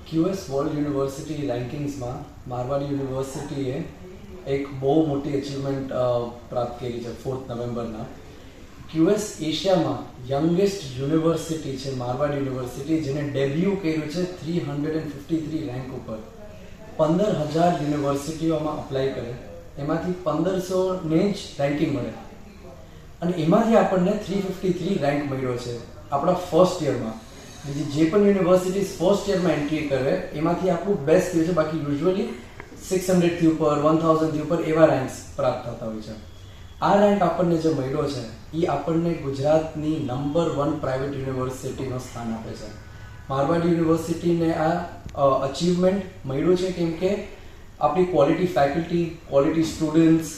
QS world university રેન્કિંગ્સમાં Marwari યુનિવર્સિટીએ એક બહુ મોટી અચીવમેન્ટ પ્રાપ્ત કરી છે 4th નવેમ્બરના. QS એશિયામાં યંગેસ્ટ યુનિવર્સિટી છે મારવાડ યુનિવર્સિટી, જેને ડેબ્યુ કર્યું છે 353 રેન્ક ઉપર. 15,000 યુનિવર્સિટીઓમાં અપ્લાય કરે, એમાંથી 1500ને જ રેન્કિંગ મળે અને એમાંથી આપણને 353 રેન્ક મળ્યો છે આપણા ફર્સ્ટ યરમાં. બીજી જે પણ યુનિવર્સિટીઝ ફર્સ્ટ યરમાં એન્ટ્રી કરે એમાંથી આપણું બેસ્ટ થયું છે. બાકી યુઝ્યુઅલી 600થી ઉપર 1000થી ઉપર એવા રેન્ક્સ પ્રાપ્ત થતા હોય છે. આ રેન્ક આપણને જે મળ્યો છે એ આપણને ગુજરાતની નંબર 1 પ્રાઇવેટ યુનિવર્સિટીનો સ્થાન આપે છે. મારવાડ યુનિવર્સિટીને આ અચીવમેન્ટ મળ્યું છે કેમ કે આપણી quality faculty, quality students,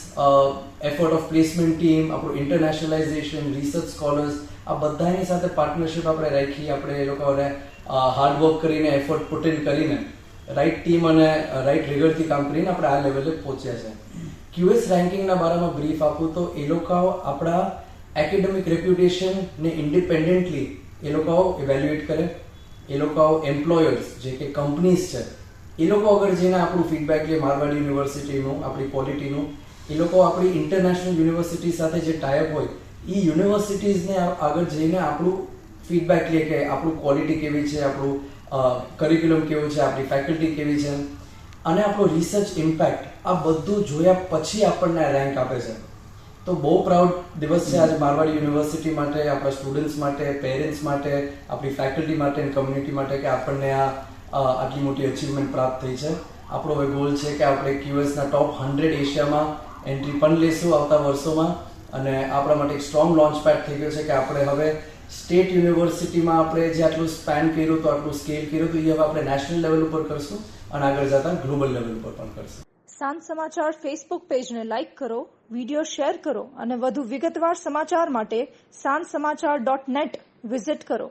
effort of placement team, આપણું ઇન્ટરનેશનલાઇઝેશન, રિસર્ચ સ્કોલર્સ, આ બધાની સાથે પાર્ટનરશિપ આપણે રાખી, આપણે એ લોકોને હાર્ડવર્ક કરીને, એફર્ટ પુટ ઇન કરીને, રાઇટ ટીમ અને રાઇટ રિગરથી કામ કરીને આપણે આ લેવલે પહોંચ્યા છે. QS રેન્કિંગના બારામાં બ્રીફ આપું તો એ લોકો આપણા એકેડેમિક રેપ્યુટેશનને ઇન્ડિપેન્ડન્ટલી એ લોકો ઇવેલ્યુએટ કરે. એ લોકો એમ્પ્લોયર્સ જે કે કંપનીઝ છે એ લોકો આગળ જઈને આપણું ફીડબેક લે મારવાડ યુનિવર્સિટીનું, આપણી ક્વોલિટીનું. એ લોકો આપણી ઇન્ટરનેશનલ યુનિવર્સિટી સાથે જે ટાઈઅપ હોય એ યુનિવર્સિટીઝને આગળ જઈને આપણું ફીડબેક લે કે આપણું ક્વોલિટી કેવી છે, આપણું કરિક્યુલમ કેવું છે, આપણી ફેકલ્ટી કેવી છે અને આપણો રિસર્ચ ઇમ્પેક્ટ, આ બધું જોયા પછી આપણને રેન્ક આપે છે. તો બહુ પ્રાઉડ દિવસ છે આજે મારવાડ યુનિવર્સિટી માટે, આપણા સ્ટુડન્ટ્સ માટે, પેરેન્ટ્સ માટે, આપણી ફેકલ્ટી માટે અને કમ્યુનિટી માટે કે આપણને આટલી મોટી અચીવમેન્ટ પ્રાપ્ત થઈ છે. આપણો હવે ગોલ છે કે આપણે QSના ટોપ 100 એશિયામાં એન્ટ્રી પણ લેશું આવતા વર્ષોમાં અને આપણા માટે એક સ્ટ્રોંગ લોન્ચ પેડ થઈ ગયો છે કે આપણે હવે સ્ટેટ યુનિવર્સિટીમાં આપણે જે આટલું સ્પેન કર્યું તો, આટલું સ્કેલ કર્યું તો એ હવે આપણે નેશનલ લેવલ ઉપર કરશું અને આગળ જતા ગ્લોબલ લેવલ ઉપર પણ કરશું. સાંજ સમાચાર ફેસબુક પેજને લાઇક કરો, વિડીયો શેર કરો અને વધુ વિગતવાર સમાચાર માટે sanssamachar.net વિઝિટ કરો.